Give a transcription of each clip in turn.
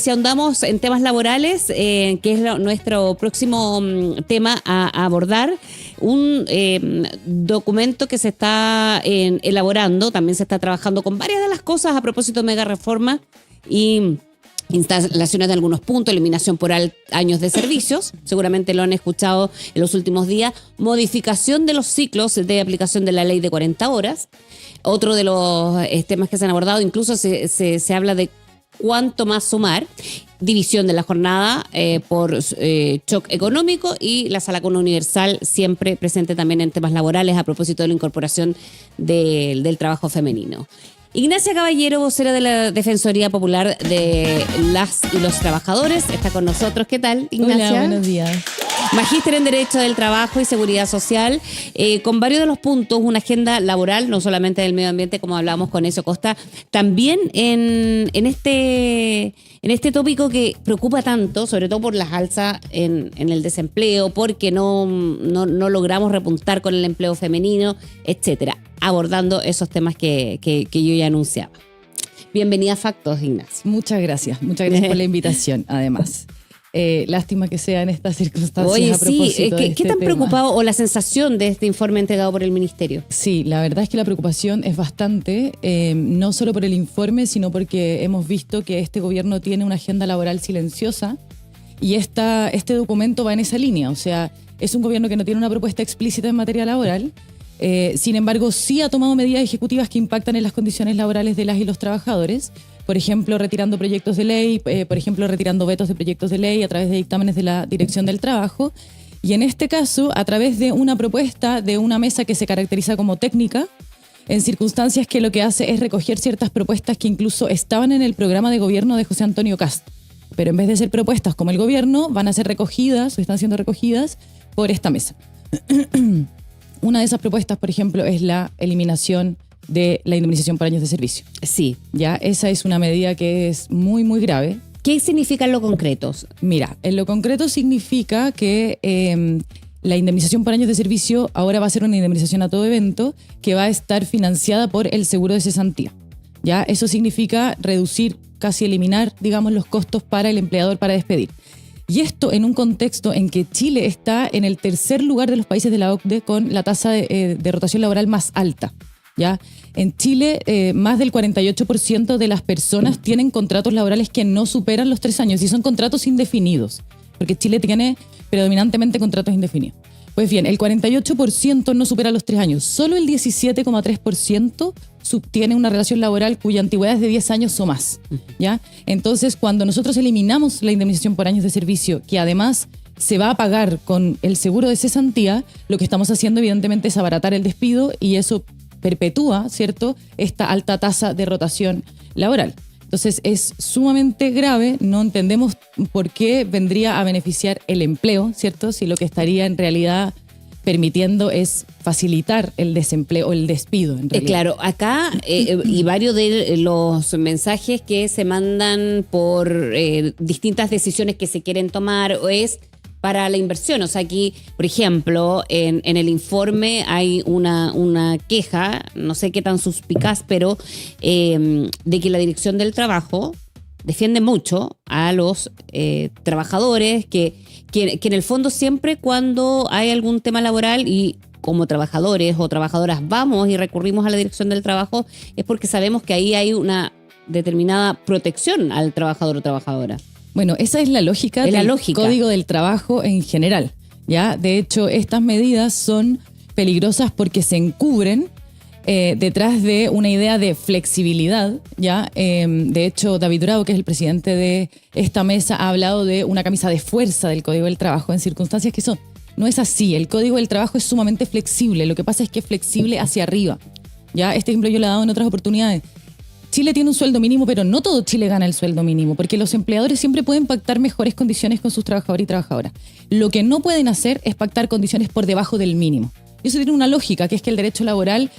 Si ahondamos en temas laborales, que es nuestro próximo tema a abordar, un documento que se está elaborando, también se está trabajando con varias de las cosas a propósito de mega reforma y instalaciones de algunos puntos, eliminación por años de servicios, seguramente lo han escuchado en los últimos días, modificación de los ciclos de aplicación de la ley de 40 horas. Otro de los temas que se han abordado, incluso se habla de cuánto más sumar, división de la jornada por shock económico y la sala común universal siempre presente también en temas laborales a propósito de la incorporación del trabajo femenino. Ignacia Caballero, vocera de la Defensoría Popular de las y los Trabajadores, está con nosotros. ¿Qué tal, Ignacia? Hola, buenos días. Magíster en Derecho del Trabajo y Seguridad Social, con varios de los puntos, una agenda laboral, no solamente del medio ambiente, como hablábamos con Ezio Costa, también en este tópico que preocupa tanto, sobre todo por las alzas en el desempleo, porque no logramos repuntar con el empleo femenino, etcétera, abordando esos temas que yo ya anunciaba. Bienvenida a Factos, Ignacia. Muchas gracias por la invitación, además. Lástima que sea en estas circunstancias. Oye, a propósito sí, de ¿qué tan tema. preocupado o la sensación de este informe entregado por el Ministerio? Sí, la verdad es que la preocupación es bastante, no solo por el informe, sino porque hemos visto que este gobierno tiene una agenda laboral silenciosa y este documento va en esa línea. O sea, es un gobierno que no tiene una propuesta explícita en materia laboral. Sin embargo, sí ha tomado medidas ejecutivas que impactan en las condiciones laborales de las y los trabajadores. Por ejemplo, retirando proyectos de ley, retirando vetos de proyectos de ley a través de dictámenes de la Dirección del Trabajo. Y en este caso, a través de una propuesta de una mesa que se caracteriza como técnica, en circunstancias que lo que hace es recoger ciertas propuestas que incluso estaban en el programa de gobierno de José Antonio Kast. Pero en vez de ser propuestas como el gobierno, van a ser recogidas o están siendo recogidas por esta mesa. Una de esas propuestas, por ejemplo, es la eliminación de la indemnización por años de servicio. Sí. Ya, esa es una medida que es muy, muy grave. ¿Qué significa en lo concreto? Mira, en lo concreto significa que la indemnización por años de servicio ahora va a ser una indemnización a todo evento que va a estar financiada por el seguro de cesantía. Ya, eso significa reducir, casi eliminar, digamos, los costos para el empleador para despedir. Y esto en un contexto en que Chile está en el tercer lugar de los países de la OCDE con la tasa de rotación laboral más alta. ¿Ya? En Chile, más del 48% de las personas tienen contratos laborales que no superan los 3 años y son contratos indefinidos, porque Chile tiene predominantemente contratos indefinidos. Pues bien, el 48% no supera los 3 años, solo el 17,3% tiene una relación laboral cuya antigüedad es de 10 años o más. ¿Ya? Entonces, cuando nosotros eliminamos la indemnización por años de servicio, que además se va a pagar con el seguro de cesantía, lo que estamos haciendo evidentemente es abaratar el despido y eso perpetúa, ¿cierto?, esta alta tasa de rotación laboral. Entonces es sumamente grave, no entendemos por qué vendría a beneficiar el empleo, ¿cierto?, si lo que estaría en realidad permitiendo es facilitar el desempleo o el despido. En realidad. Claro, acá y varios de los mensajes que se mandan por distintas decisiones que se quieren tomar es para la inversión. O sea, aquí, por ejemplo, en el informe hay una queja, no sé qué tan suspicaz, pero de que la Dirección del Trabajo defiende mucho a los trabajadores, que en el fondo siempre cuando hay algún tema laboral y como trabajadores o trabajadoras vamos y recurrimos a la Dirección del Trabajo, es porque sabemos que ahí hay una determinada protección al trabajador o trabajadora. Bueno, esa es la lógica del Código del Trabajo en general, ¿ya? De hecho, estas medidas son peligrosas porque se encubren detrás de una idea de flexibilidad, ¿ya? De hecho, David Bravo, que es el presidente de esta mesa, ha hablado de una camisa de fuerza del Código del Trabajo en circunstancias que no es así. El Código del Trabajo es sumamente flexible, lo que pasa es que es flexible hacia arriba, ¿ya? Este ejemplo yo lo he dado en otras oportunidades. Chile tiene un sueldo mínimo, pero no todo Chile gana el sueldo mínimo, porque los empleadores siempre pueden pactar mejores condiciones con sus trabajadores y trabajadoras. Lo que no pueden hacer es pactar condiciones por debajo del mínimo. Y eso tiene una lógica, que es que el derecho laboral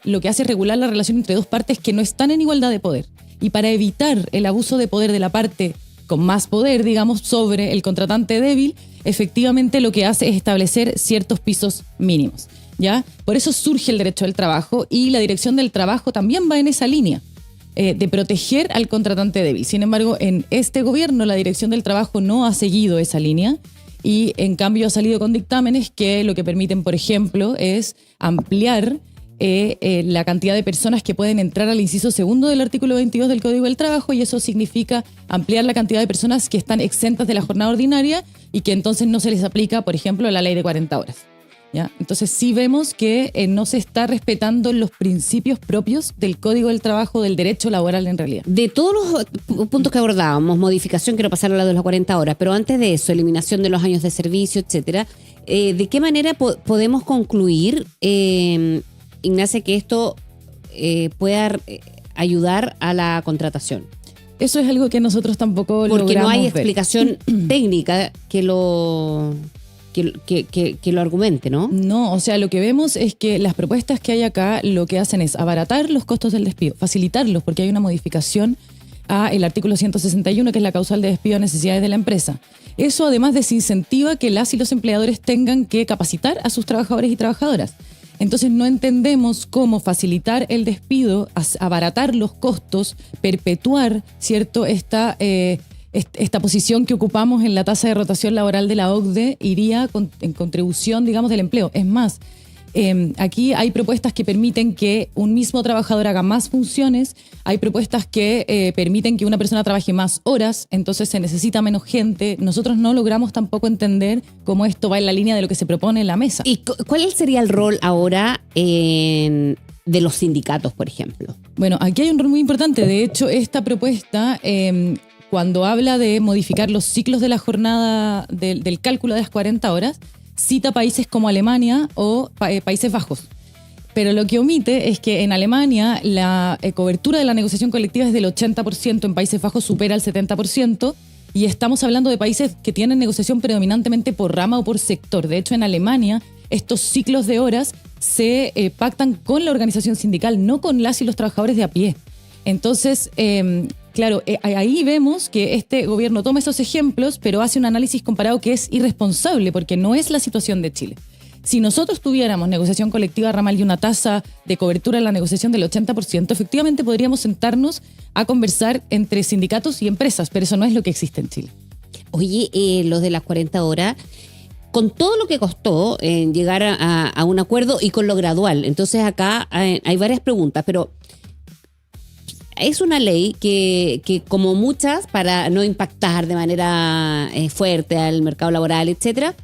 lo que hace es regular la relación entre dos partes que no están en igualdad de poder. Y para evitar el abuso de poder de la parte con más poder, digamos, sobre el contratante débil, efectivamente lo que hace es establecer ciertos pisos mínimos. ¿Ya? Por eso surge el derecho del trabajo y la Dirección del Trabajo también va en esa línea. de proteger al contratante débil. Sin embargo, en este gobierno la Dirección del Trabajo no ha seguido esa línea y en cambio ha salido con dictámenes que lo que permiten, por ejemplo, es ampliar la cantidad de personas que pueden entrar al inciso segundo del artículo 22 del Código del Trabajo, y eso significa ampliar la cantidad de personas que están exentas de la jornada ordinaria y que entonces no se les aplica, por ejemplo, la ley de 40 horas. ¿Ya? Entonces sí vemos que no se está respetando los principios propios del Código del Trabajo, del derecho laboral en realidad. De todos los puntos que abordábamos, modificación, quiero pasar a la de las 40 horas, pero antes de eso, eliminación de los años de servicio, etcétera, ¿de qué manera podemos concluir, Ignacia, que esto pueda ayudar a la contratación? Eso es algo que nosotros tampoco logramos ver. Porque no hay explicación técnica que lo argumente, ¿no? No, o sea, lo que vemos es que las propuestas que hay acá lo que hacen es abaratar los costos del despido, facilitarlos, porque hay una modificación a el artículo 161, que es la causal de despido a necesidades de la empresa. Eso además desincentiva que las y los empleadores tengan que capacitar a sus trabajadores y trabajadoras. Entonces no entendemos cómo facilitar el despido, abaratar los costos, perpetuar, ¿cierto?, esta posición que ocupamos en la tasa de rotación laboral de la OCDE iría en contribución, digamos, del empleo. Es más, aquí hay propuestas que permiten que un mismo trabajador haga más funciones, hay propuestas que permiten que una persona trabaje más horas, entonces se necesita menos gente. Nosotros no logramos tampoco entender cómo esto va en la línea de lo que se propone en la mesa. ¿Y cuál sería el rol ahora de los sindicatos, por ejemplo? Bueno, aquí hay un rol muy importante. De hecho, esta propuesta, cuando habla de modificar los ciclos de la jornada del cálculo de las 40 horas, cita países como Alemania o Países Bajos. Pero lo que omite es que en Alemania la cobertura de la negociación colectiva es del 80%, en Países Bajos supera el 70%, y estamos hablando de países que tienen negociación predominantemente por rama o por sector. De hecho, en Alemania estos ciclos de horas se pactan con la organización sindical, no con las y los trabajadores de a pie. Entonces, claro, ahí vemos que este gobierno toma esos ejemplos, pero hace un análisis comparado que es irresponsable, porque no es la situación de Chile. Si nosotros tuviéramos negociación colectiva ramal y una tasa de cobertura en la negociación del 80%, efectivamente podríamos sentarnos a conversar entre sindicatos y empresas, pero eso no es lo que existe en Chile. Oye, los de las 40 horas, con todo lo que costó llegar a un acuerdo y con lo gradual, entonces acá hay varias preguntas, pero es una ley que como muchas, para no impactar de manera fuerte al mercado laboral, etcétera,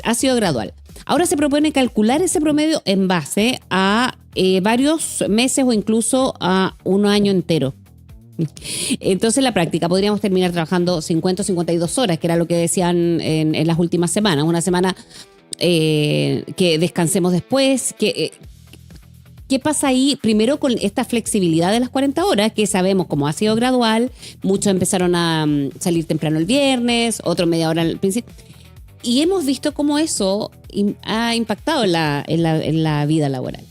ha sido gradual. Ahora se propone calcular ese promedio en base a varios meses o incluso a un año entero. Entonces, en la práctica podríamos terminar trabajando 50 o 52 horas, que era lo que decían en las últimas semanas. Una semana que descansemos después, ¿qué pasa ahí? Primero con esta flexibilidad de las 40 horas, que sabemos cómo ha sido gradual. Muchos empezaron a salir temprano el viernes, otros media hora al principio. Y hemos visto cómo eso ha impactado en la vida laboral.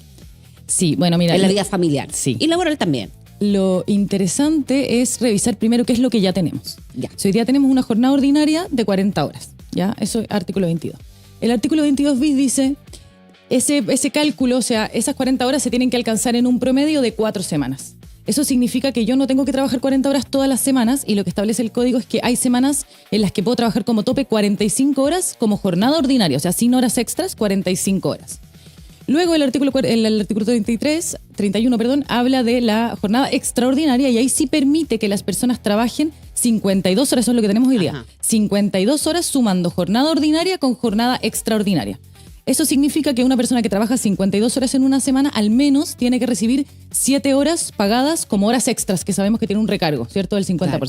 Sí, bueno, mira. En la vida familiar. Sí. Y laboral también. Lo interesante es revisar primero qué es lo que ya tenemos. Ya. Hoy día tenemos una jornada ordinaria de 40 horas. ¿Ya? Eso es artículo 22. El artículo 22 bis dice, ese cálculo, o sea, esas 40 horas se tienen que alcanzar en un promedio de 4 semanas. Eso significa que yo no tengo que trabajar 40 horas todas las semanas, y lo que establece el código es que hay semanas en las que puedo trabajar como tope 45 horas como jornada ordinaria, o sea, sin horas extras, 45 horas. Luego el artículo 31, habla de la jornada extraordinaria, y ahí sí permite que las personas trabajen 52 horas, eso es lo que tenemos hoy día. Ajá. 52 horas sumando jornada ordinaria con jornada extraordinaria. Eso significa que una persona que trabaja 52 horas en una semana al menos tiene que recibir 7 horas pagadas como horas extras, que sabemos que tiene un recargo, ¿cierto? Del 50%. Claro.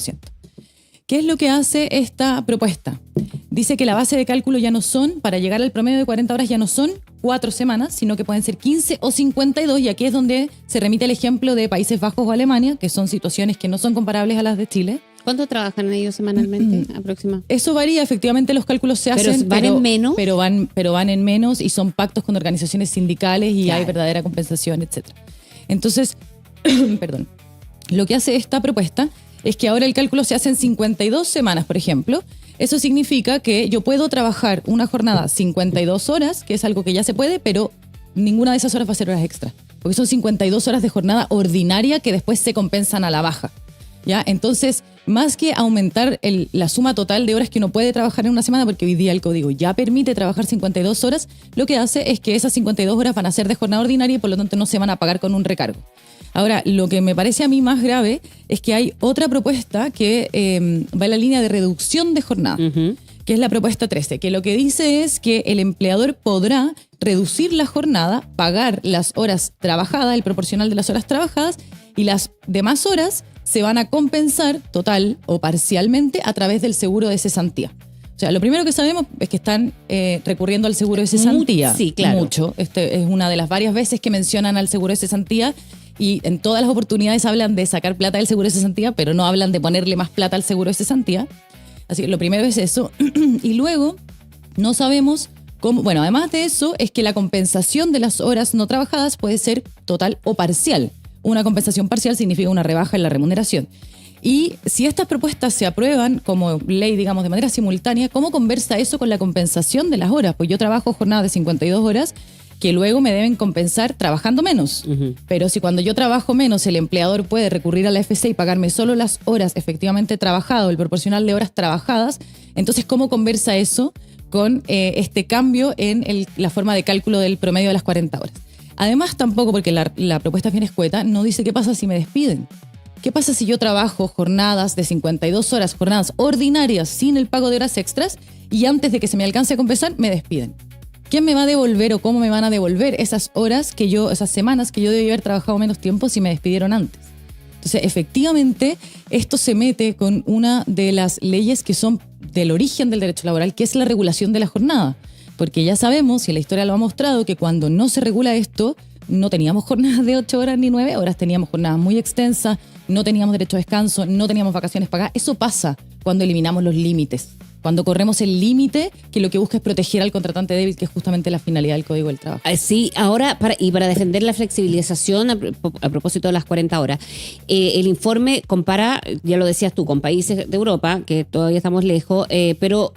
¿Qué es lo que hace esta propuesta? Dice que la base de cálculo ya no son, para llegar al promedio de 40 horas ya no son 4 semanas, sino que pueden ser 15 o 52, y aquí es donde se remite el ejemplo de Países Bajos o Alemania, que son situaciones que no son comparables a las de Chile. ¿Cuánto trabajan ellos semanalmente, aproximadamente? Eso varía, efectivamente los cálculos se hacen. ¿Van en menos? Pero van en menos, y son pactos con organizaciones sindicales y claro, hay verdadera compensación, etc. Entonces, perdón, lo que hace esta propuesta es que ahora el cálculo se hace en 52 semanas, por ejemplo. Eso significa que yo puedo trabajar una jornada 52 horas, que es algo que ya se puede, pero ninguna de esas horas va a ser horas extra. porque son 52 horas de jornada ordinaria que después se compensan a la baja. ¿Ya? Entonces, más que aumentar la suma total de horas que uno puede trabajar en una semana, porque hoy día el código ya permite trabajar 52 horas, lo que hace es que esas 52 horas van a ser de jornada ordinaria y por lo tanto no se van a pagar con un recargo. Ahora, lo que me parece a mí más grave es que hay otra propuesta que va en la línea de reducción de jornada, que es la propuesta 13, que lo que dice es que el empleador podrá reducir la jornada, pagar las horas trabajadas, el proporcional de las horas trabajadas, y las demás horas se van a compensar total o parcialmente a través del seguro de cesantía. O sea, lo primero que sabemos es que están recurriendo al seguro de cesantía. Sí, claro. Mucho. Este es una de las varias veces que mencionan al seguro de cesantía y en todas las oportunidades hablan de sacar plata del seguro de cesantía, pero no hablan de ponerle más plata al seguro de cesantía. Así que lo primero es eso. Y luego no sabemos cómo... Bueno, además de eso es que la compensación de las horas no trabajadas puede ser total o parcial. Una compensación parcial significa una rebaja en la remuneración. Y si estas propuestas se aprueban como ley, digamos, de manera simultánea, ¿cómo conversa eso con la compensación de las horas? Pues yo trabajo jornada de 52 horas que luego me deben compensar trabajando menos. Pero si cuando yo trabajo menos el empleador puede recurrir a la AFC y pagarme solo las horas efectivamente trabajadas, el proporcional de horas trabajadas, entonces ¿cómo conversa eso con este cambio en la forma de cálculo del promedio de las 40 horas? Además, tampoco, porque la propuesta es bien escueta, no dice qué pasa si me despiden. ¿Qué pasa si yo trabajo jornadas de 52 horas, jornadas ordinarias, sin el pago de horas extras, y antes de que se me alcance a compensar, me despiden? ¿Quién me va a devolver o cómo me van a devolver esas horas esas semanas que yo debí haber trabajado menos tiempo si me despidieron antes? Entonces, efectivamente, esto se mete con una de las leyes que son del origen del derecho laboral, que es la regulación de la jornada. Porque ya sabemos, y la historia lo ha mostrado, que cuando no se regula esto, no teníamos jornadas de 8 horas ni 9 horas, teníamos jornadas muy extensas, no teníamos derecho a descanso, no teníamos vacaciones pagadas. Eso pasa cuando eliminamos los límites, cuando corremos el límite que lo que busca es proteger al contratante débil, que es justamente la finalidad del Código del Trabajo. Sí, ahora, para defender la flexibilización a propósito de las 40 horas, el informe compara, ya lo decías tú, con países de Europa, que todavía estamos lejos, pero...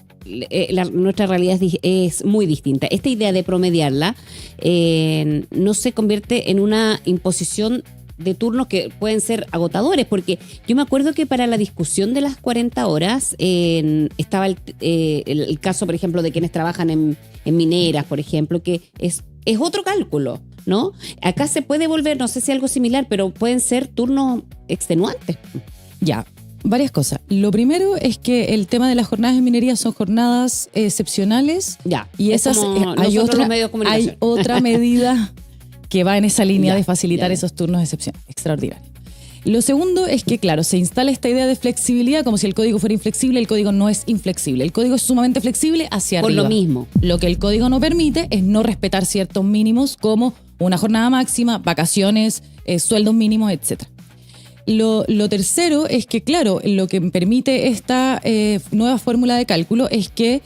nuestra realidad es muy distinta. Esta idea de promediarla no se convierte en una imposición de turnos que pueden ser agotadores, porque yo me acuerdo que para la discusión de las 40 horas estaba el caso, por ejemplo, de quienes trabajan en mineras, por ejemplo, que es otro cálculo, ¿no? Acá se puede volver, no sé si algo similar, pero pueden ser turnos extenuantes. Ya. Varias cosas. Lo primero es que el tema de las jornadas de minería son jornadas excepcionales. Ya. Y esas hay otra medida que va en esa línea de facilitar esos turnos extraordinarios. Lo segundo es que, claro, se instala esta idea de flexibilidad como si el código fuera inflexible. El código no es inflexible. El código es sumamente flexible hacia arriba. Por lo mismo. Lo que el código no permite es no respetar ciertos mínimos como una jornada máxima, vacaciones, sueldos mínimos, etcétera. Lo tercero es que, claro, lo que permite esta nueva fórmula de cálculo es que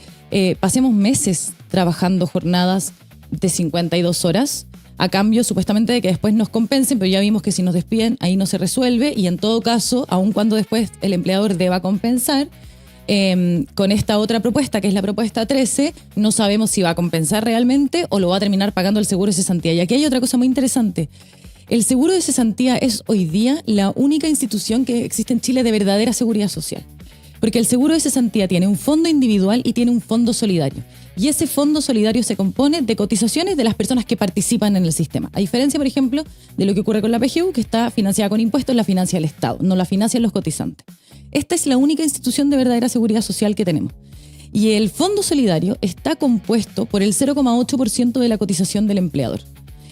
pasemos meses trabajando jornadas de 52 horas a cambio supuestamente de que después nos compensen, pero ya vimos que si nos despiden ahí no se resuelve y en todo caso, aun cuando después el empleador deba compensar, con esta otra propuesta, que es la propuesta 13, no sabemos si va a compensar realmente o lo va a terminar pagando el seguro de cesantía. Y aquí hay otra cosa muy interesante. El seguro de cesantía es hoy día la única institución que existe en Chile de verdadera seguridad social. Porque el seguro de cesantía tiene un fondo individual y tiene un fondo solidario. Y ese fondo solidario se compone de cotizaciones de las personas que participan en el sistema. A diferencia, por ejemplo, de lo que ocurre con la PGU, que está financiada con impuestos, la financia el Estado, no la financian los cotizantes. Esta es la única institución de verdadera seguridad social que tenemos. Y el fondo solidario está compuesto por el 0,8% de la cotización del empleador.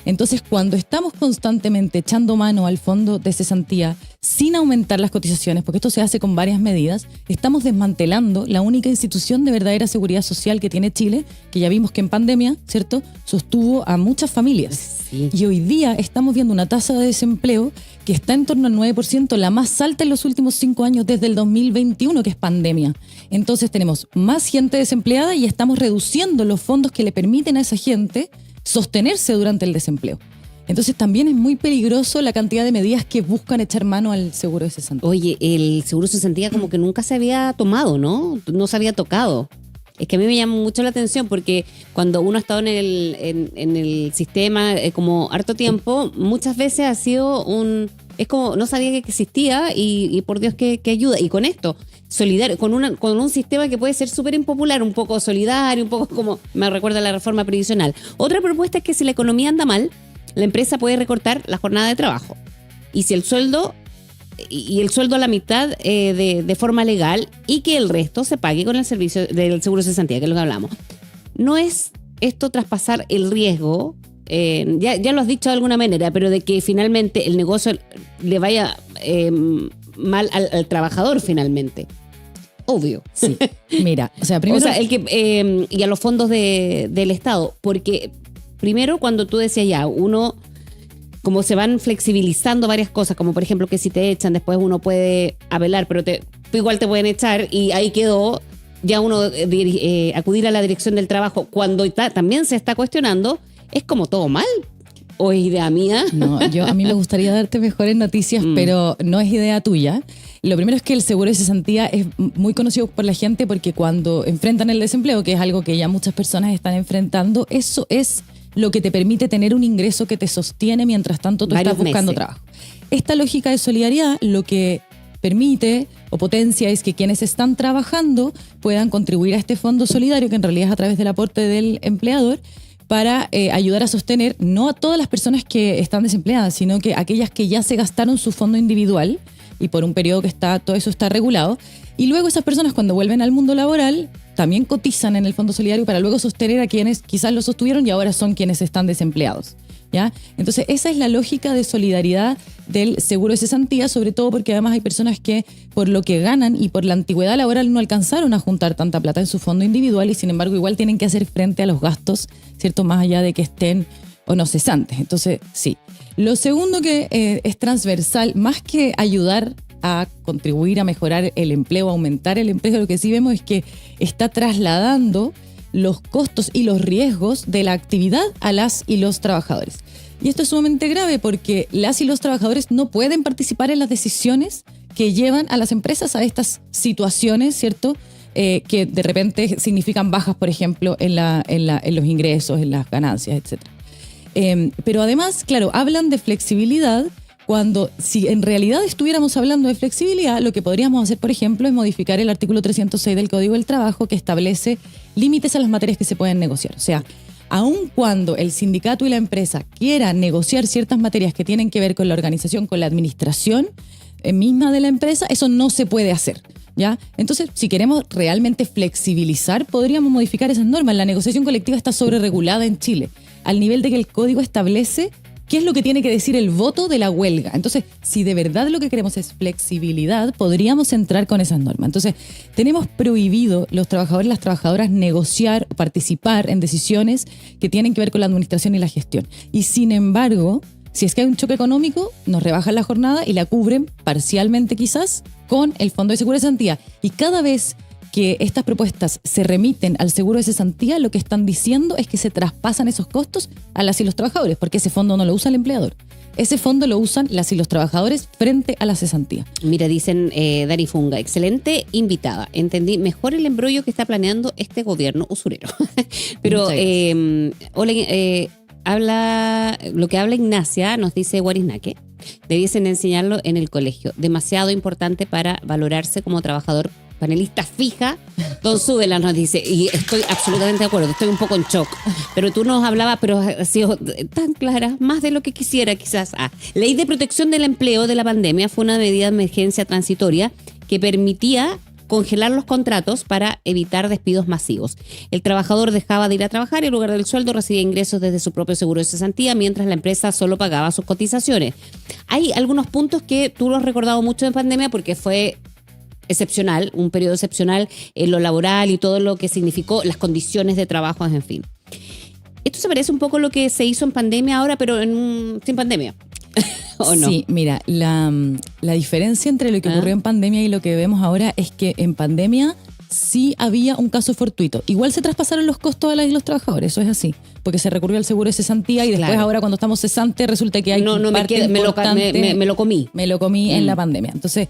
Entonces, cuando estamos constantemente echando mano al fondo de cesantía sin aumentar las cotizaciones, porque esto se hace con varias medidas, estamos desmantelando la única institución de verdadera seguridad social que tiene Chile, que ya vimos que en pandemia, ¿cierto?, sostuvo a muchas familias. Sí. Y hoy día estamos viendo una tasa de desempleo que está en torno al 9%, la más alta en los últimos 5 años desde el 2021, que es pandemia. Entonces tenemos más gente desempleada y estamos reduciendo los fondos que le permiten a esa gente sostenerse durante el desempleo. Entonces también es muy peligroso la cantidad de medidas que buscan echar mano al seguro de cesantía. Oye, el seguro de cesantía como que nunca se había tomado, ¿no? No se había tocado. Es que a mí me llama mucho la atención porque cuando uno ha estado en el sistema como harto tiempo, muchas veces ha sido es como no sabía que existía y por Dios que ayuda. Y con esto, solidario, con un sistema que puede ser súper impopular, un poco solidario, un poco como me recuerda a la reforma previsional. Otra propuesta es que si la economía anda mal, la empresa puede recortar la jornada de trabajo. Y si el sueldo a la mitad de forma legal y que el resto se pague con el servicio del seguro de cesantía, que es lo que hablamos. No es esto traspasar el riesgo, ya lo has dicho de alguna manera, pero de que finalmente el negocio le vaya mal al trabajador finalmente. Obvio. Sí. Mira, o sea, primero... y a los fondos del Estado, porque primero cuando tú decías ya, uno... Como se van flexibilizando varias cosas, como por ejemplo que si te echan, después uno puede apelar, pero igual te pueden echar y ahí quedó ya uno acudir a la dirección del trabajo cuando también se está cuestionando, ¿es como todo mal? ¿O es idea mía? No, a mí me gustaría darte mejores noticias, pero no es idea tuya. Lo primero es que el seguro de cesantía es muy conocido por la gente porque cuando enfrentan el desempleo, que es algo que ya muchas personas están enfrentando, eso es lo que te permite tener un ingreso que te sostiene mientras tanto tú estás buscando trabajo. Esta lógica de solidaridad lo que permite o potencia es que quienes están trabajando puedan contribuir a este fondo solidario, que en realidad es a través del aporte del empleador, para ayudar a sostener no a todas las personas que están desempleadas, sino que aquellas que ya se gastaron su fondo individual y por un periodo que todo eso está regulado. Y luego esas personas cuando vuelven al mundo laboral también cotizan en el Fondo Solidario para luego sostener a quienes quizás lo sostuvieron y ahora son quienes están desempleados, ¿ya? Entonces esa es la lógica de solidaridad del seguro de cesantía, sobre todo porque además hay personas que por lo que ganan y por la antigüedad laboral no alcanzaron a juntar tanta plata en su fondo individual y sin embargo igual tienen que hacer frente a los gastos, ¿cierto? Más allá de que estén o no cesantes. Entonces, sí. Lo segundo que es transversal, más que ayudar a contribuir a mejorar el empleo, a aumentar el empleo, lo que sí vemos es que está trasladando los costos y los riesgos de la actividad a las y los trabajadores. Y esto es sumamente grave porque las y los trabajadores no pueden participar en las decisiones que llevan a las empresas a estas situaciones, ¿cierto? Que de repente significan bajas, por ejemplo, en los ingresos, en las ganancias, etc. Pero además, claro, hablan de flexibilidad cuando si en realidad estuviéramos hablando de flexibilidad, lo que podríamos hacer, por ejemplo, es modificar el artículo 306 del Código del Trabajo que establece límites a las materias que se pueden negociar. O sea, aun cuando el sindicato y la empresa quieran negociar ciertas materias que tienen que ver con la organización, con la administración misma de la empresa, eso no se puede hacer, ¿ya? Entonces, si queremos realmente flexibilizar, podríamos modificar esas normas. La negociación colectiva está sobreregulada en Chile, al nivel de que el Código establece qué es lo que tiene que decir el voto de la huelga. Entonces, si de verdad lo que queremos es flexibilidad, podríamos entrar con esas normas. Entonces, tenemos prohibido los trabajadores y las trabajadoras negociar o participar en decisiones que tienen que ver con la administración y la gestión. Y sin embargo, si es que hay un choque económico, nos rebajan la jornada y la cubren parcialmente quizás con el Fondo de Seguro de Cesantía. Y cada vez que estas propuestas se remiten al seguro de cesantía, lo que están diciendo es que se traspasan esos costos a las y los trabajadores, porque ese fondo no lo usa el empleador. Ese fondo lo usan las y los trabajadores frente a la cesantía. Mira, dicen Dani Funga, excelente invitada. Entendí mejor el embrollo que está planeando este gobierno usurero. Pero lo que habla Ignacia, nos dice Guarisnaque, debiesen enseñarlo en el colegio. Demasiado importante para valorarse como trabajador panelista fija. Don Súbela nos dice, y estoy absolutamente de acuerdo, estoy un poco en shock, pero tú nos hablabas, pero ha sido tan clara, más de lo que quisiera quizás. Ley de protección del empleo de la pandemia fue una medida de emergencia transitoria que permitía congelar los contratos para evitar despidos masivos. El trabajador dejaba de ir a trabajar y en lugar del sueldo recibía ingresos desde su propio seguro de cesantía, mientras la empresa solo pagaba sus cotizaciones. Hay algunos puntos que tú lo has recordado mucho en pandemia porque fue excepcional, un periodo excepcional en lo laboral y todo lo que significó las condiciones de trabajo, en fin. Esto se parece un poco a lo que se hizo en pandemia ahora, pero sin pandemia. ¿O no? Sí, mira, la diferencia entre lo que ocurrió en pandemia y lo que vemos ahora es que en pandemia sí había un caso fortuito. Igual se traspasaron los costos a los trabajadores, eso es así, porque se recurrió al seguro de cesantía y después ahora cuando estamos cesantes resulta que hay me lo comí. Me lo comí en la pandemia. Entonces,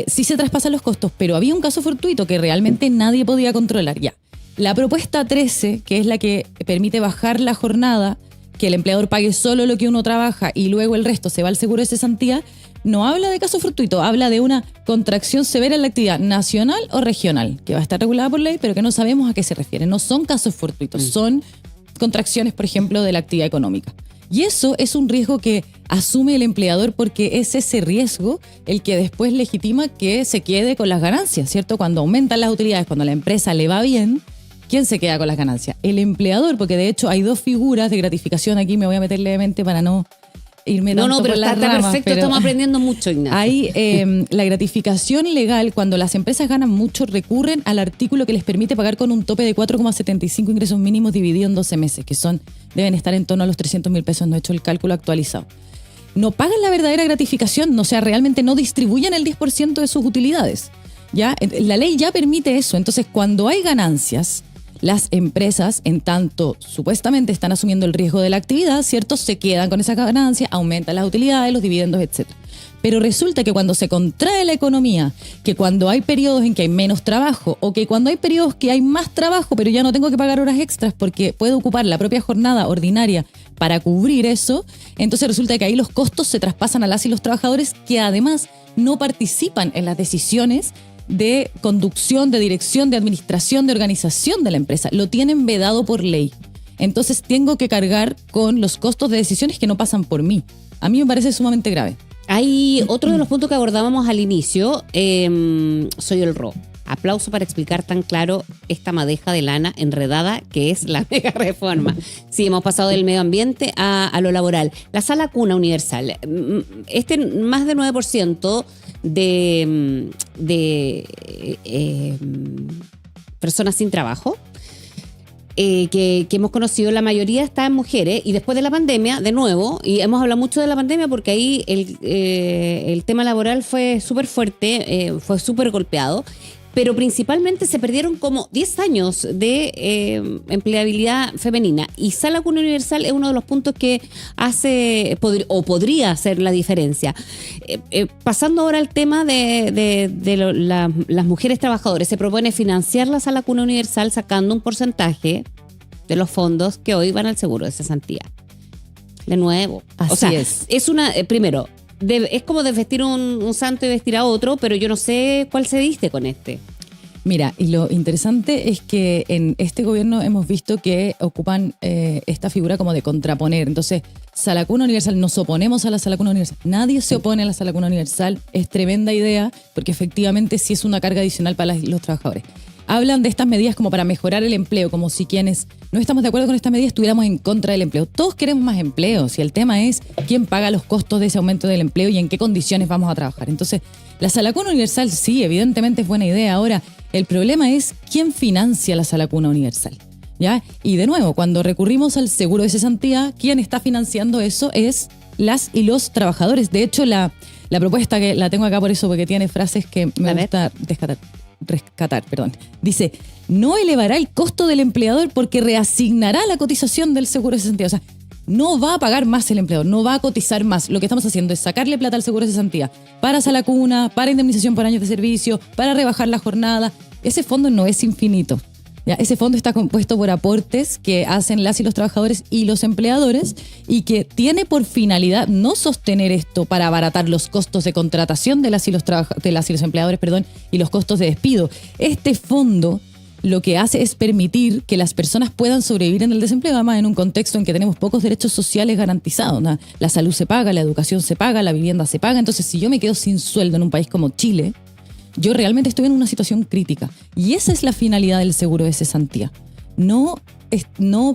sí se traspasan los costos, pero había un caso fortuito que realmente nadie podía controlar. Ya. La propuesta 13, que es la que permite bajar la jornada, que el empleador pague solo lo que uno trabaja y luego el resto se va al seguro de cesantía, no habla de caso fortuito, habla de una contracción severa en la actividad nacional o regional, que va a estar regulada por ley, pero que no sabemos a qué se refiere. No son casos fortuitos, son contracciones, por ejemplo, de la actividad económica. Y eso es un riesgo que asume el empleador porque es ese riesgo el que después legitima que se quede con las ganancias, ¿cierto? Cuando aumentan las utilidades, cuando a la empresa le va bien, ¿quién se queda con las ganancias? El empleador, porque de hecho hay dos figuras de gratificación aquí, me voy a meter levemente para no irme tanto pero por las está ramas, perfecto, pero estamos aprendiendo mucho, Ignacio. hay la gratificación legal, cuando las empresas ganan mucho, recurren al artículo que les permite pagar con un tope de 4,75 ingresos mínimos dividido en 12 meses, que deben estar en torno a los 300.000 pesos, no he hecho el cálculo actualizado. No pagan la verdadera gratificación, o sea, realmente no distribuyen el 10% de sus utilidades. ¿Ya? La ley ya permite eso, entonces cuando hay ganancias, las empresas, en tanto supuestamente están asumiendo el riesgo de la actividad, ¿cierto? Se quedan con esa ganancia, aumentan las utilidades, los dividendos, etc. Pero resulta que cuando se contrae la economía, que cuando hay periodos en que hay menos trabajo, o que cuando hay periodos que hay más trabajo, pero ya no tengo que pagar horas extras porque puedo ocupar la propia jornada ordinaria para cubrir eso, entonces resulta que ahí los costos se traspasan a las y los trabajadores que además no participan en las decisiones de conducción, de dirección, de administración, de organización de la empresa. Lo tienen vedado por ley. Entonces tengo que cargar con los costos de decisiones que no pasan por mí. A mí me parece sumamente grave. Hay otro de los puntos que abordábamos al inicio, soy el RO. Aplauso para explicar tan claro esta madeja de lana enredada que es la mega reforma. Sí, hemos pasado del medio ambiente a lo laboral. La sala cuna universal, más del 9% de personas sin trabajo que hemos conocido, la mayoría está en mujeres, y después de la pandemia, de nuevo, y hemos hablado mucho de la pandemia porque ahí el tema laboral fue súper fuerte, fue súper golpeado, pero principalmente se perdieron como 10 años de empleabilidad femenina, y Sala Cuna Universal es uno de los puntos que podría hacer la diferencia. Pasando ahora al tema de las mujeres trabajadoras, se propone financiar la Sala Cuna Universal sacando un porcentaje de los fondos que hoy van al seguro de cesantía. De nuevo. Así es. Es una, primero, es como desvestir un santo y vestir a otro, pero yo no sé cuál se viste con este. Mira, y lo interesante es que en este gobierno hemos visto que ocupan esta figura como de contraponer. Entonces, Sala Cuna Universal, nos oponemos a la Sala Cuna Universal. Nadie se opone a la Sala Cuna Universal. Es tremenda idea porque efectivamente sí es una carga adicional para los trabajadores. Hablan de estas medidas como para mejorar el empleo, como si quienes no estamos de acuerdo con estas medidas estuviéramos en contra del empleo. Todos queremos más empleo, si el tema es quién paga los costos de ese aumento del empleo y en qué condiciones vamos a trabajar. Entonces, la Sala Cuna Universal sí, evidentemente es buena idea. Ahora, el problema es quién financia la Sala Cuna Universal, ¿ya? Y de nuevo, cuando recurrimos al seguro de cesantía, quien está financiando eso es las y los trabajadores. De hecho, la propuesta, que la tengo acá por eso, porque tiene frases que me gusta rescatar. Dice, no elevará el costo del empleador porque reasignará la cotización del seguro de cesantía. O sea, no va a pagar más el empleador, no va a cotizar más. Lo que estamos haciendo es sacarle plata al seguro de cesantía para Sala Cuna, para indemnización por años de servicio, para rebajar la jornada. Ese fondo no es infinito. ¿Ya? Ese fondo está compuesto por aportes que hacen las y los trabajadores y los empleadores, y que tiene por finalidad no sostener esto para abaratar los costos de contratación de las y los empleadores, y los costos de despido. Este fondo lo que hace es permitir que las personas puedan sobrevivir en el desempleo, además en un contexto en que tenemos pocos derechos sociales garantizados, ¿no? La salud se paga, la educación se paga, la vivienda se paga. Entonces, si yo me quedo sin sueldo en un país como Chile, yo realmente estoy en una situación crítica. Y esa es la finalidad del seguro de cesantía. No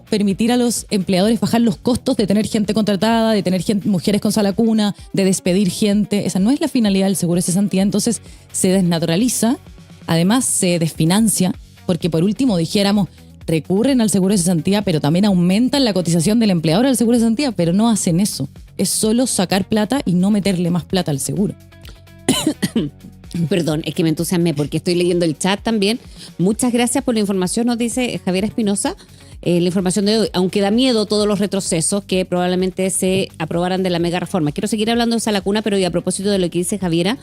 permitir a los empleadores bajar los costos de tener gente contratada, de tener mujeres con sala cuna, de despedir gente. Esa no es la finalidad del seguro de cesantía. Entonces se desnaturaliza, además se desfinancia, porque por último dijéramos, recurren al seguro de cesantía, pero también aumentan la cotización del empleador al seguro de cesantía, pero no hacen eso. Es solo sacar plata y no meterle más plata al seguro. Perdón, es que me entusiasmé porque estoy leyendo el chat también. Muchas gracias por la información, nos dice Javiera Espinosa. La información de hoy, aunque da miedo todos los retrocesos que probablemente se aprobaran de la mega reforma. Quiero seguir hablando de Sala Cuna, pero y a propósito de lo que dice Javiera,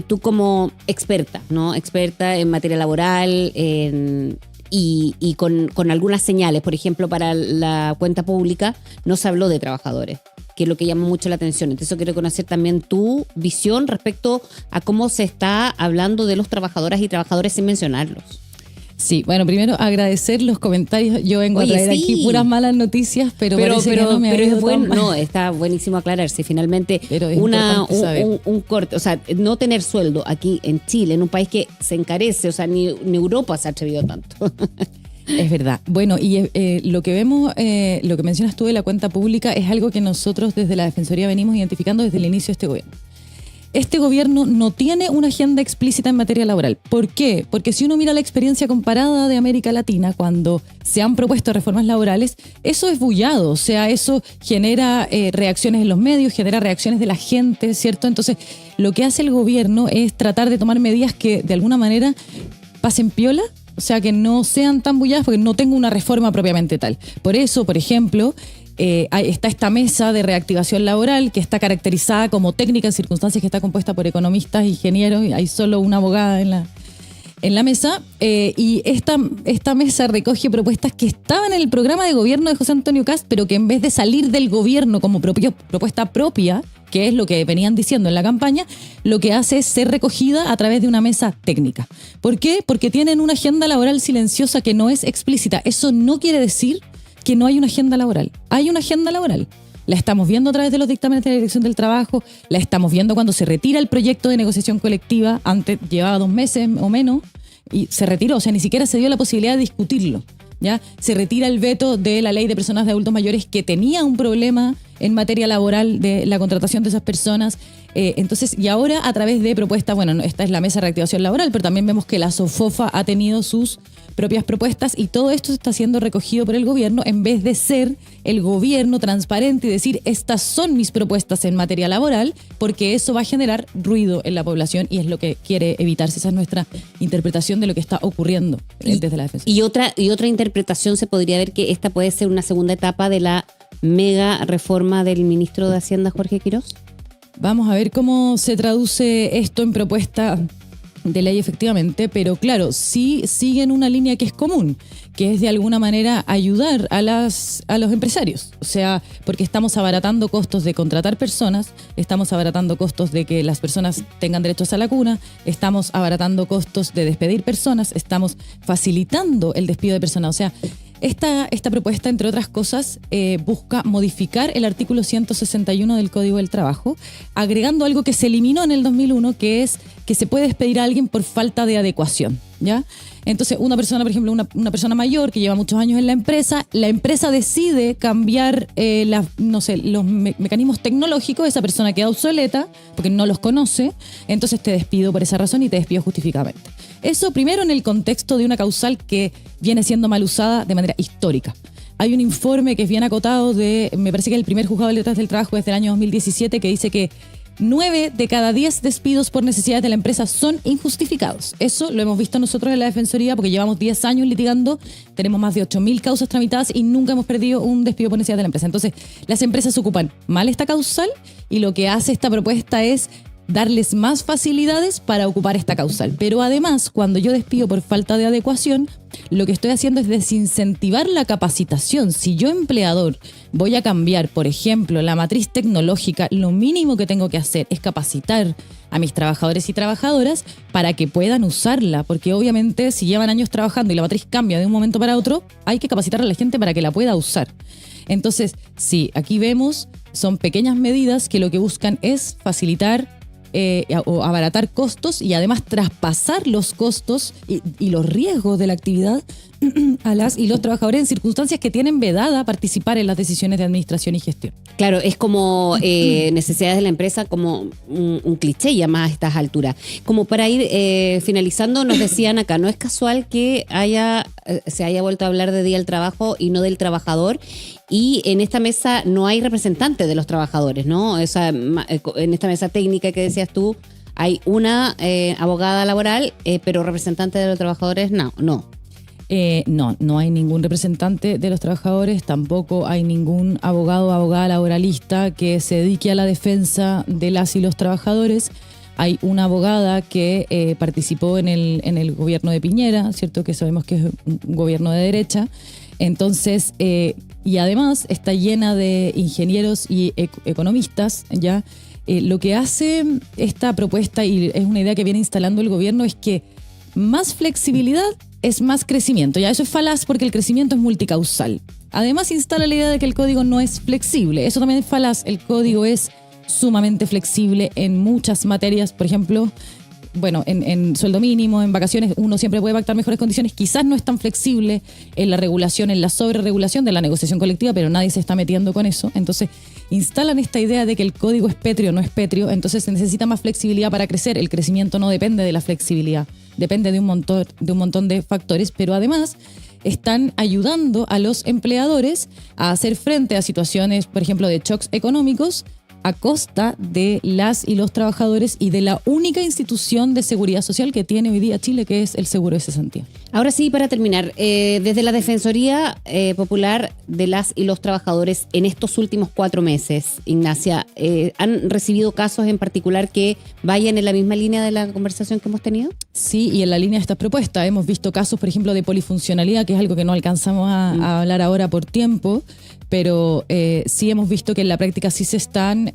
tú como experta, ¿no? Experta en materia laboral, en y con algunas señales. Por ejemplo, para la cuenta pública no se habló de trabajadores, que es lo que llama mucho la atención. Entonces quiero conocer también tu visión respecto a cómo se está hablando de los trabajadoras y trabajadores sin mencionarlos. Sí, bueno, primero agradecer los comentarios. Yo vengo a traer aquí puras malas noticias, pero parece que no me ha ido tan mal. No, está buenísimo aclararse. Finalmente, un corte, o sea, no tener sueldo aquí en Chile, en un país que se encarece, o sea, ni Europa se ha atrevido tanto. Es verdad. Bueno, y lo que vemos, lo que mencionas tú de la cuenta pública es algo que nosotros desde la Defensoría venimos identificando desde el inicio de este gobierno. Este gobierno no tiene una agenda explícita en materia laboral. ¿Por qué? Porque si uno mira la experiencia comparada de América Latina, cuando se han propuesto reformas laborales, eso es bullado, o sea, eso genera reacciones en los medios, genera reacciones de la gente, ¿cierto? Entonces, lo que hace el gobierno es tratar de tomar medidas que de alguna manera pasen piola, o sea, que no sean tan bulladas porque no tengo una reforma propiamente tal. Por eso, por ejemplo, está esta mesa de reactivación laboral que está caracterizada como técnica en circunstancias, que está compuesta por economistas, ingenieros, y hay solo una abogada en la mesa, y esta mesa recoge propuestas que estaban en el programa de gobierno de José Antonio Kast, pero que en vez de salir del gobierno como propuesta propia, que es lo que venían diciendo en la campaña, lo que hace es ser recogida a través de una mesa técnica. ¿Por qué? Porque tienen una agenda laboral silenciosa que no es explícita. Eso no quiere decir que no hay una agenda laboral. Hay una agenda laboral. La estamos viendo a través de los dictámenes de la Dirección del Trabajo, la estamos viendo cuando se retira el proyecto de negociación colectiva, antes llevaba 2 meses o menos, y se retiró, o sea, ni siquiera se dio la posibilidad de discutirlo. ¿Ya? Se retira el veto de la ley de personas de adultos mayores, que tenía un problema en materia laboral de la contratación de esas personas. Entonces, y ahora a través de propuestas, bueno, esta es la mesa de reactivación laboral, pero también vemos que la SOFOFA ha tenido sus propias propuestas, y todo esto está siendo recogido por el gobierno en vez de ser el gobierno transparente y decir: estas son mis propuestas en materia laboral, porque eso va a generar ruido en la población y es lo que quiere evitarse. Esa es nuestra interpretación de lo que está ocurriendo desde la defensa. Y otra interpretación se podría ver que esta puede ser una segunda etapa de la mega reforma del ministro de Hacienda, Jorge Quirós. Vamos a ver cómo se traduce esto en propuesta de ley, efectivamente, pero claro, sí siguen una línea que es común, que es de alguna manera ayudar a los empresarios. O sea, porque estamos abaratando costos de contratar personas, estamos abaratando costos de que las personas tengan derechos a la cuna, estamos abaratando costos de despedir personas, estamos facilitando el despido de personas. O sea, esta propuesta, entre otras cosas, busca modificar el artículo 161 del Código del Trabajo, agregando algo que se eliminó en el 2001, que es que se puede despedir a alguien por falta de adecuación, ¿ya? Entonces, una persona, por ejemplo, una persona mayor que lleva muchos años en la empresa decide cambiar los mecanismos tecnológicos, esa persona queda obsoleta porque no los conoce, entonces te despido por esa razón y te despido justificadamente. Eso primero en el contexto de una causal que viene siendo mal usada de manera histórica. Hay un informe que es bien acotado me parece que el primer juzgado de letras del trabajo desde el año 2017, que dice que 9 de cada 10 despidos por necesidades de la empresa son injustificados. Eso lo hemos visto nosotros en la Defensoría porque llevamos 10 años litigando, tenemos más de 8.000 causas tramitadas y nunca hemos perdido un despido por necesidades de la empresa. Entonces, las empresas ocupan mal esta causal y lo que hace esta propuesta es darles más facilidades para ocupar esta causal. Pero además, cuando yo despido por falta de adecuación, lo que estoy haciendo es desincentivar la capacitación. Si yo, empleador, voy a cambiar, por ejemplo, la matriz tecnológica, lo mínimo que tengo que hacer es capacitar a mis trabajadores y trabajadoras para que puedan usarla, porque obviamente si llevan años trabajando y la matriz cambia de un momento para otro, hay que capacitar a la gente para que la pueda usar. Entonces, sí, aquí vemos, son pequeñas medidas que lo que buscan es facilitar o abaratar costos y además traspasar los costos y los riesgos de la actividad a las y los trabajadores en circunstancias que tienen vedada participar en las decisiones de administración y gestión. Claro, es como necesidades de la empresa, como un cliché ya más a estas alturas. Como para ir finalizando, nos decían acá, no es casual que se haya vuelto a hablar de Día del Trabajo y no del trabajador, y en esta mesa no hay representantes de los trabajadores, ¿no? En esta mesa técnica que decías tú, hay una abogada laboral, pero representante de los trabajadores no. No hay ningún representante de los trabajadores, tampoco hay ningún abogado o abogada laboralista que se dedique a la defensa de las y los trabajadores. Hay una abogada que participó en el gobierno de Piñera, ¿cierto? Que sabemos que es un gobierno de derecha. Entonces, y además está llena de ingenieros y economistas, ¿ya? Lo que hace esta propuesta, y es una idea que viene instalando el gobierno, es que más flexibilidad es más crecimiento. Ya eso es falaz porque el crecimiento es multicausal. Además instala la idea de que el código no es flexible. Eso también es falaz. El código es sumamente flexible en muchas materias. Por ejemplo, bueno, en sueldo mínimo, en vacaciones, uno siempre puede pactar mejores condiciones. Quizás no es tan flexible en la regulación, en la sobreregulación de la negociación colectiva, pero nadie se está metiendo con eso. Entonces, instalan esta idea de que el código es pétreo, no es pétreo. Entonces, se necesita más flexibilidad para crecer. El crecimiento no depende de la flexibilidad, depende de un montón de factores, pero además están ayudando a los empleadores a hacer frente a situaciones, por ejemplo, de shocks económicos a costa de las y los trabajadores y de la única institución de seguridad social que tiene hoy día Chile, que es el seguro de cesantía. Ahora sí, para terminar, desde la Defensoría Popular de las y los trabajadores en estos últimos 4 meses, Ignacia, ¿han recibido casos en particular que vayan en la misma línea de la conversación que hemos tenido? Sí, y en la línea de estas propuestas hemos visto casos, por ejemplo, de polifuncionalidad, que es algo que no alcanzamos a hablar ahora por tiempo, pero sí hemos visto que en la práctica sí se están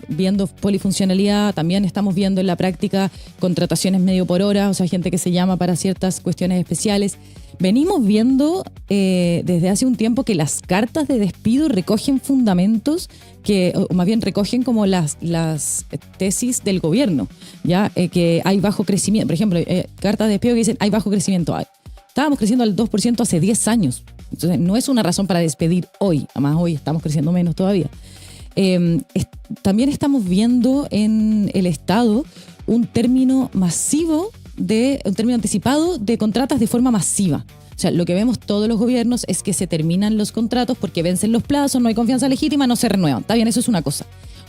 viendo polifuncionalidad. También estamos viendo en la práctica contrataciones medio por hora, o sea, gente que se llama para ciertas cuestiones especiales. Venimos viendo desde hace un tiempo que las cartas de despido recogen fundamentos o más bien recogen como las tesis del gobierno, ya que hay bajo crecimiento. Por ejemplo, cartas de despido que dicen hay bajo crecimiento. Estábamos creciendo al 2% hace 10 años. Entonces, no es una razón para despedir hoy. Además, hoy estamos creciendo menos todavía. También estamos viendo en el Estado un término anticipado de contratas de forma masiva. O sea, lo que vemos todos los gobiernos es que se terminan los contratos porque vencen los plazos, no hay confianza legítima, no se renuevan. Está bien, eso es una cosa.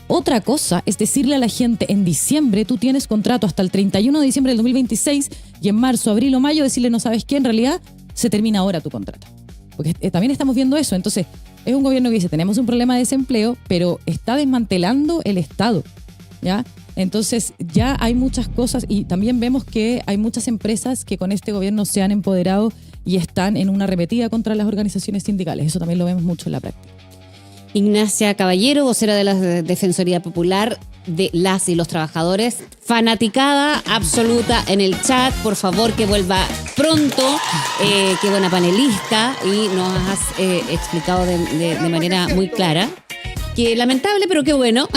Otra cosa es decirle a la gente en diciembre, tú tienes contrato hasta el 31 de diciembre del 2026 y en marzo, abril o mayo decirle, no sabes qué, en realidad se termina ahora tu contrato. Porque también estamos viendo eso. Entonces, es un gobierno que dice, tenemos un problema de desempleo, pero está desmantelando el Estado, ¿ya? Entonces, ya hay muchas cosas y también vemos que hay muchas empresas que con este gobierno se han empoderado y están en una arremetida contra las organizaciones sindicales. Eso también lo vemos mucho en la práctica. Ignacia Caballero, vocera de la Defensoría Popular de las y los trabajadores, fanaticada absoluta en el chat, por favor que vuelva pronto, qué buena panelista y nos has explicado de manera muy clara. Que lamentable, pero qué bueno.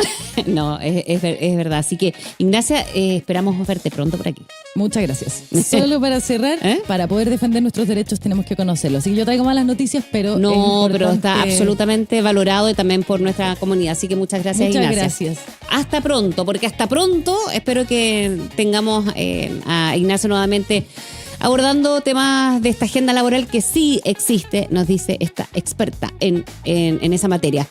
No, es verdad. Así que, Ignacia, esperamos verte pronto por aquí. Muchas gracias. Solo para cerrar, para poder defender nuestros derechos tenemos que conocerlos. Así que yo traigo malas noticias, pero no, pero está absolutamente valorado y también por nuestra comunidad. Así que muchas gracias, Ignacia. Muchas gracias. Hasta pronto, porque hasta pronto espero que tengamos a Ignacio nuevamente abordando temas de esta agenda laboral que sí existe, nos dice esta experta en esa materia.